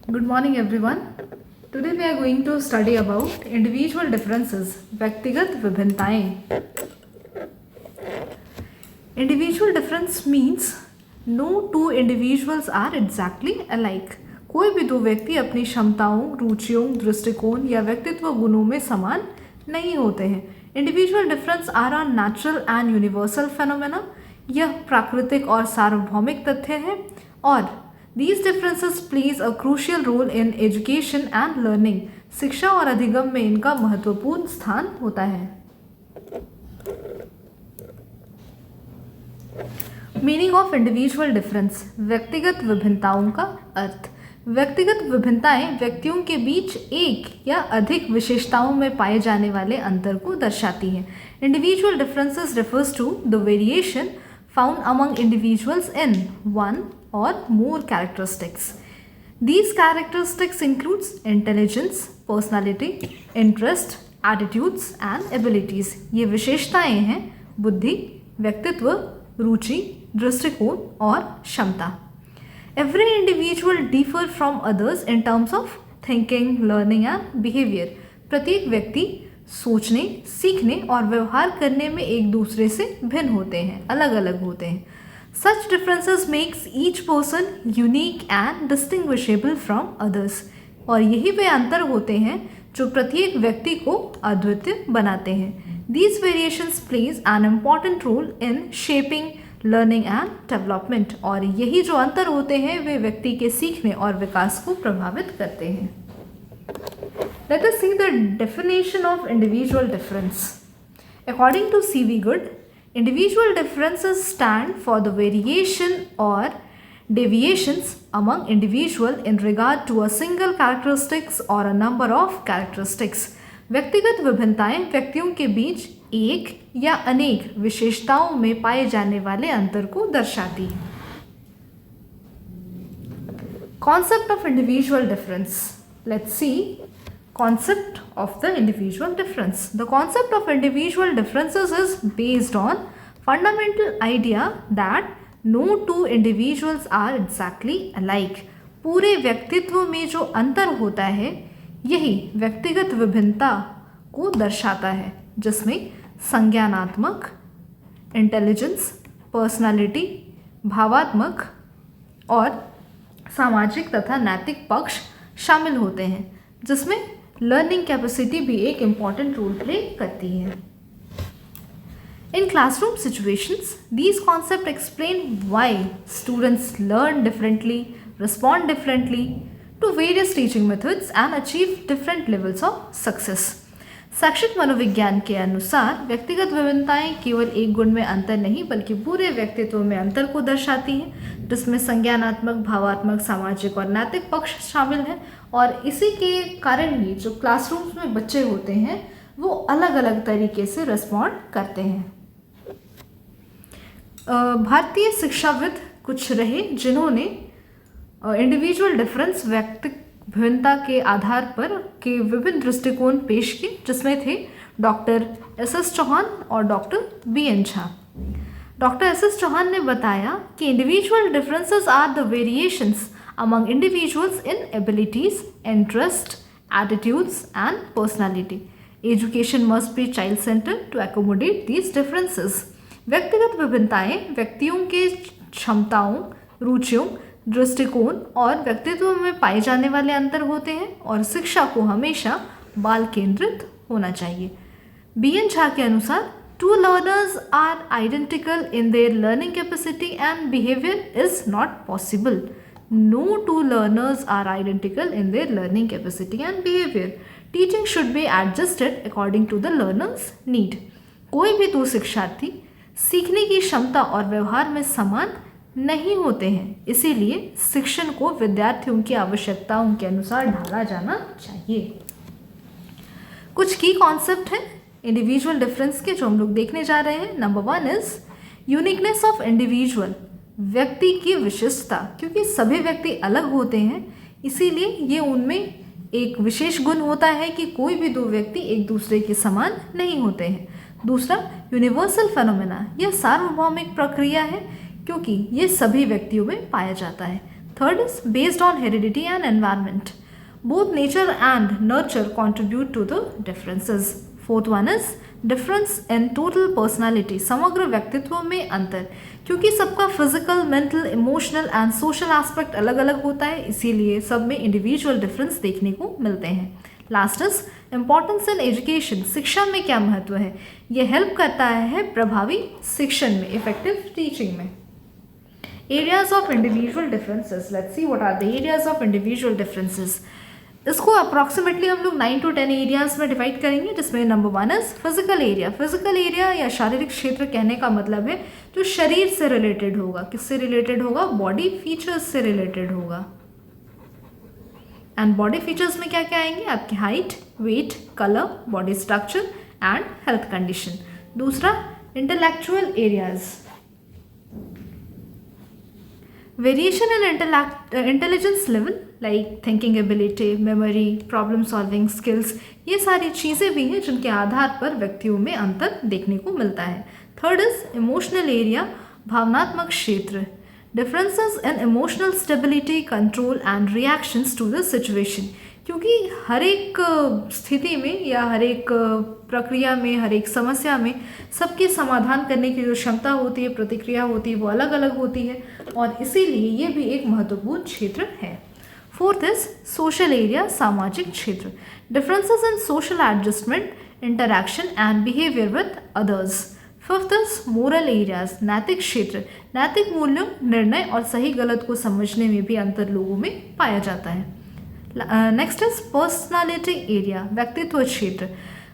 Good morning, everyone. Today we are going to study about individual differences, व्यक्तिगत विभिन्नताएं. Individual difference means no two individuals are exactly alike. कोई भी दो व्यक्ति अपनी क्षमताओं, रुचियों, दृष्टिकोण या व्यक्तित्व गुणों में समान नहीं होते हैं. Individual difference are a natural and universal phenomena. यह प्राकृतिक और सार्वभौमिक तथ्य है और These differences plays a crucial role in education and learning. शिक्षा और अधिगम में इनका महत्वपूर्ण स्थान होता है. मीनिंग ऑफ इंडिविजुअल डिफरेंस, व्यक्तिगत विभिन्नताओं का अर्थ. व्यक्तिगत विभिन्नताएं व्यक्तियों के बीच एक या अधिक विशेषताओं में पाए जाने वाले अंतर को दर्शाती हैं. Individual differences refers to the variation found among individuals in one or more characteristics. These characteristics includes intelligence, personality, interest, attitudes and abilities. ये विशेषताएं हैं बुद्धि, व्यक्तित्व, रुचि, दृष्टिकोण और क्षमता. Every individual differ from others in terms of thinking, learning and behavior. प्रत्येक व्यक्ति सोचने, सीखने और व्यवहार करने में एक दूसरे से भिन्न होते हैं, अलग अलग होते हैं. Such differences makes each person unique and distinguishable from others. और यही वे अंतर होते हैं जो प्रत्येक व्यक्ति को अद्वितीय बनाते हैं. These variations plays an important role in shaping learning and development. और यही जो अंतर होते हैं वे व्यक्ति के सीखने और विकास को प्रभावित करते हैं. Let us see the definition of individual difference. According to C.V. Good, individual differences stand for the variation or deviations among individual in regard to a single characteristics or a number of characteristics. व्यक्तिगत विभिन्नताएं व्यक्तियों के बीच एक या अनेक विशेषताओं में पाए जाने वाले अंतर को दर्शाती है. Concept of individual difference. Let's see. Concept of the individual difference. The concept of individual differences is based on fundamental idea that no two individuals are exactly alike. पूरे व्यक्तित्व में जो अंतर होता है यही व्यक्तिगत विभिन्नता को दर्शाता है, जिसमें संज्ञानात्मक, इंटेलिजेंस, पर्सनालिटी, भावात्मक और सामाजिक तथा नैतिक पक्ष शामिल होते हैं, जिसमें लर्निंग कैपेसिटी भी एक इम्पॉर्टेंट रोल प्ले करती है. In classroom situations, these concepts explain why students learn differently, respond differently to various teaching methods and achieve different levels of success. शैक्षिक मनोविज्ञान के अनुसार व्यक्तिगत विभिन्नताएं केवल एक गुण में अंतर नहीं बल्कि पूरे व्यक्तित्व में अंतर को दर्शाती हैं, जिसमें संज्ञानात्मक, भावात्मक, सामाजिक और नैतिक पक्ष शामिल हैं. और इसी के कारण ही जो क्लासरूम्स में बच्चे होते हैं वो अलग अलग तरीके से रिस्पॉन्ड करते हैं. भारतीय शिक्षाविद कुछ रहे जिन्होंने इंडिविजुअल डिफरेंस व्यक्तिगत भिन्नता के आधार पर के विभिन्न दृष्टिकोण पेश किए, जिसमें थे डॉक्टर एस चौहान और doctor B Jha. Doctor S Chauhan ने बताया कि individual differences are the variations among individuals in abilities, interest, attitudes and personality. Education must be child-centered to accommodate these differences. व्यक्तिगत विभिन्नताएं व्यक्तियों के क्षमताओं, रुचियों, दृष्टिकोण और व्यक्तित्व में पाए जाने वाले अंतर होते हैं और शिक्षा को हमेशा बाल केंद्रित होना चाहिए. बी झा के अनुसार two learners are identical in their learning capacity and behavior is not possible. No two learners are identical in their learning capacity and behavior. Teaching should be adjusted according to the learner's need. कोई भी दो शिक्षार्थी सीखने की क्षमता और व्यवहार में समान नहीं होते हैं, इसीलिए शिक्षण को विद्यार्थियों की आवश्यकताओं के अनुसार ढाला जाना चाहिए. कुछ की कॉन्सेप्ट हैं इंडिविजुअल डिफरेंस के जो हम लोग देखने जा रहे हैं. Number 1 is uniqueness of individual. व्यक्ति की विशिष्टता, क्योंकि सभी व्यक्ति अलग होते हैं इसीलिए ये उनमें एक विशेष गुण होता है कि कोई भी दो व्यक्ति एक दूसरे के समान नहीं होते हैं. दूसरा, यूनिवर्सल फेनोमेना. यह सार्वभौमिक प्रक्रिया है क्योंकि ये सभी व्यक्तियों में पाया जाता है. Third is based on heredity and environment, both nature and nurture contribute to the differences. Fourth one is difference in total personality, समग्र व्यक्तित्व में अंतर, क्योंकि सबका physical, mental, emotional and social aspect अलग अलग होता है, इसीलिए सब में इंडिविजुअल डिफरेंस देखने को मिलते हैं। Last is importance in education, शिक्षा में क्या महत्व है, ये हेल्प करता है प्रभावी शिक्षण में, इफेक्टिव टीचिंग में। Areas of individual differences, let's see what are the areas of individual differences. इसको अप्रॉक्सीमेटली हम लोग 9 to 10 एरियाज में डिवाइड करेंगे, जिसमें number 1 is physical area. Physical area या शारीरिक क्षेत्र कहने का मतलब है जो शरीर से रिलेटेड होगा। किससे रिलेटेड होगा? बॉडी फीचर्स से रिलेटेड होगा। एंड बॉडी फीचर्स में क्या क्या आएंगे? आपकी height, weight, colour, body structure and health condition. दूसरा intellectual areas, variation in intelligence level like thinking ability, memory, problem solving skills, ये सारी चीज़ें भी हैं जिनके आधार पर व्यक्तियों में अंतर देखने को मिलता है। थर्ड इज इमोशनल एरिया, भावनात्मक क्षेत्र, differences in emotional stability, control and reactions to the situation, क्योंकि हर एक स्थिति में या हर एक प्रक्रिया में, हर एक समस्या में सबके समाधान करने की जो क्षमता होती है, प्रतिक्रिया होती है, वो अलग अलग होती है और इसीलिए ये भी एक महत्वपूर्ण क्षेत्र है। फोर्थ इज सोशल एरिया, सामाजिक क्षेत्र, differences in social adjustment, interaction and behaviour with others. Fifth is moral areas, नैतिक क्षेत्र, नैतिक मूल्यों, निर्णय और सही गलत को समझने में भी अंतर लोगों में पाया जाता है। नेक्स्ट इज पर्सनालिटी एरिया, व्यक्तित्व क्षेत्र,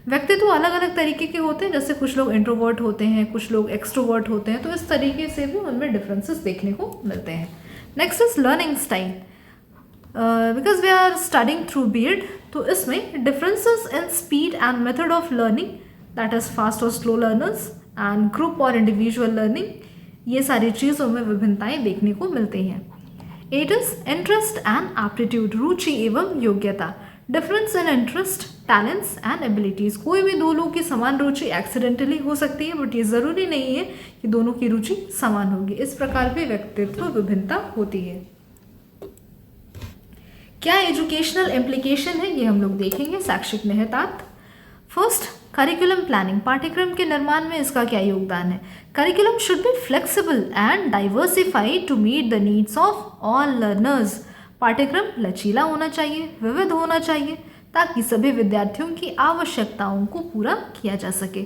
व्यक्तित्व अलग अलग तरीके के होते हैं, जैसे कुछ लोग इंट्रोवर्ट होते हैं, कुछ लोग एक्सट्रोवर्ट होते हैं, तो इस तरीके से भी उनमें डिफरेंसेस देखने को मिलते हैं। Next is learning style, because we are studying through BEd, तो इसमें differences in speed and method of learning, that is fast और स्लो लर्नर्स एंड ग्रुप और इंडिविजुअल लर्निंग, ये सारी चीज़ों में विभिन्नताएं देखने को मिलती हैं। Eight is interest and aptitude, रुचि एवं योग्यता, difference in interest, talents and abilities, कोई भी दो लोगों की समान रुचि एक्सीडेंटली हो सकती है, बट ये ज़रूरी नहीं है कि दोनों की रुचि समान होगी। इस प्रकार भी व्यक्तित्व विभिन्नता होती है। क्या एजुकेशनल इम्प्लीकेशन है, ये हम लोग देखेंगे, शैक्षिक निहितार्थ। फर्स्ट, करिकुलम प्लानिंग, पाठ्यक्रम के निर्माण में इसका क्या योगदान है। Curriculum should be flexible and diversified to meet the needs of all learners, पाठ्यक्रम लचीला होना चाहिए, विविध होना चाहिए, ताकि सभी विद्यार्थियों की आवश्यकताओं को पूरा किया जा सके।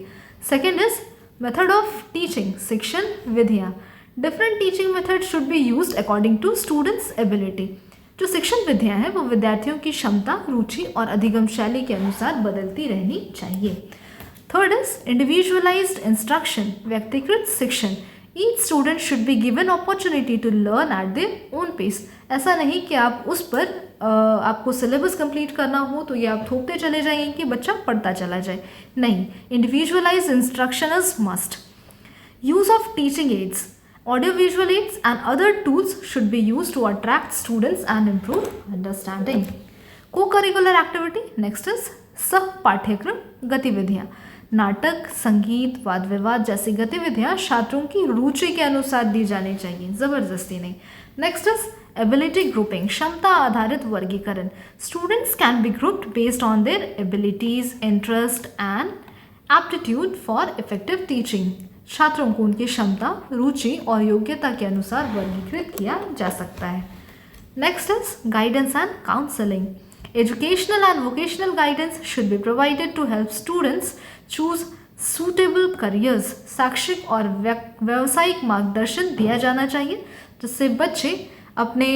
Second is method of teaching, शिक्षण विधियाँ, different teaching method should be used according to students ability, जो शिक्षण विधियाँ हैं वो विद्यार्थियों की क्षमता, रुचि और अधिगम शैली के अनुसार बदलती रहनी चाहिए। थर्ड इज इंडिविजुअलाइज्ड इंस्ट्रक्शन, व्यक्तिकृत शिक्षण, each student should be given opportunity to learn at their own pace, ऐसा नहीं कि आप उस पर आपको सिलेबस कंप्लीट करना हो तो ये आप थोपते चले जाएंगे कि बच्चा पढ़ता चला जाए, नहीं, individualised instruction is must. Use of teaching ads, audiovisual aids and other tools should be used to attract students and improve understanding. Co-curricular activity, next is सह पाठ्यक्रम गतिविधियाँ, नाटक, संगीत, वाद विवाद जैसी गतिविधियाँ छात्रों की रुचि के अनुसार दी जानी चाहिए, ज़बरदस्ती नहीं। नेक्स्ट इज एबिलिटी ग्रुपिंग, क्षमता आधारित वर्गीकरण, students can be grouped based on their abilities, interest and aptitude for effective teaching, छात्रों को उनकी क्षमता, रुचि और योग्यता के अनुसार वर्गीकृत किया जा सकता है। Next is guidance and counselling, educational and vocational guidance should be provided to help students choose suitable careers, शैक्षिक और व्यावसायिक मार्गदर्शन दिया जाना चाहिए जिससे बच्चे अपने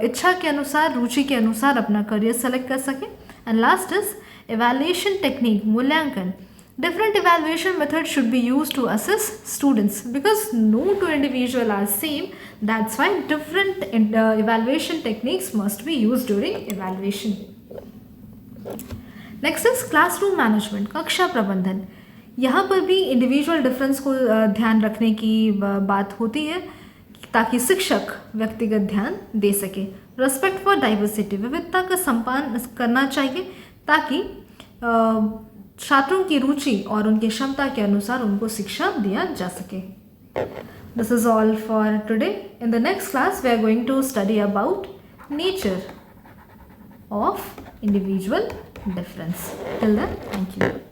इच्छा के अनुसार, रुचि के अनुसार अपना करियर सेलेक्ट कर सकें। And last is evaluation technique, मूल्यांकन, different evaluation methods should be used to assess students because no two individual are same, that's why different evaluation techniques must be used during evaluation. Next is classroom management, कक्षा प्रबंधन, यहाँ पर भी individual difference को ध्यान रखने की बात होती है ताकि शिक्षक व्यक्तिगत ध्यान दे सके। रेस्पेक्ट फॉर डाइवर्सिटी, विविधता का सम्मान करना चाहिए ताकि छात्रों की रुचि और उनकी क्षमता के अनुसार उनको शिक्षा दिया जा सके। This is all for today. In the next class, we are going to study about nature of individual difference. Till then, thank you.